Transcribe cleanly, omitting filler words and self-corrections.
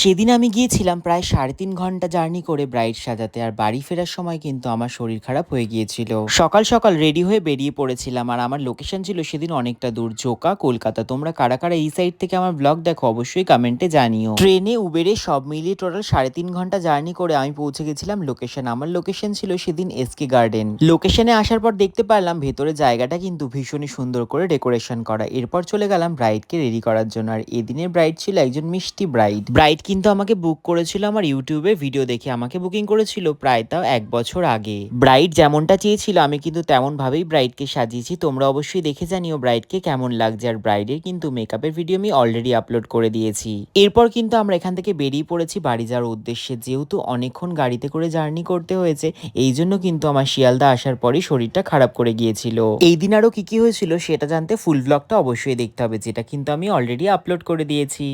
সেদিন আমি গিয়েছিলাম প্রায় ৩.৫ ঘন্টা জার্নি করে ব্রাইড সাজাতে, আর বাড়ি ফেরার সময় কিন্তু আমার শরীর খারাপ হয়ে গিয়েছিল। সকাল সকাল রেডি হয়ে বেরিয়ে পড়েছিলাম, আর আমার লোকেশন ছিল সেদিন অনেকটা দূর, জোকা, কলকাতা। তোমরা কারা কারা এই সাইড থেকে আমার ব্লগ দেখো অবশ্যই কমেন্টে জানিও। ট্রেনে, উবেরে সব মিলিয়ে টোটাল ৩.৫ ঘন্টা জার্নি করে আমি পৌঁছে গেছিলাম লোকেশন। আমার লোকেশন ছিল সেদিন এসকে গার্ডেন। লোকেশনে আসার পর দেখতে পারলাম ভেতরে জায়গাটা কিন্তু ভীষণই সুন্দর করে ডেকোরেশন করা। এরপর চলে গেলাম ব্রাইডকে রেডি করার জন্য, আর এদিনের ব্রাইড ছিল একজন মিষ্টি ব্রাইড। ব্রাইড কিন্তু আমাকে বুক করেছিল আমার ইউটিউবে ভিডিও দেখে, আমাকে বুকিং করেছিল প্রায় তাও 1 বছর আগে। ব্রাইড যেমনটা চেয়েছিল আমি কিন্তু তেমন ভাবেই ব্রাইডকে সাজিয়েছি। তোমরা অবশ্যই দেখে জানিও ব্রাইডকে কেমন লাগছে, আর ব্রাইডের কিন্তু মেকআপের ভিডিও আমি অলরেডি আপলোড করে দিয়েছি। এরপর কিন্তু আমরা এখান থেকে বেরিয়ে পড়েছি বাড়ি যাওয়ার উদ্দেশ্যে। যেহেতু অনেকক্ষণ গাড়িতে করে জার্নি করতে হয়েছে, এই জন্য কিন্তু আমার শিয়ালদা আসার পরই শরীরটা খারাপ করে গিয়েছিল। এই দিন আরো কি কি হয়েছিল সেটা জানতে ফুল ব্লগটা অবশ্যই দেখতে হবে, যেটা কিন্তু আমি অলরেডি আপলোড করে দিয়েছি।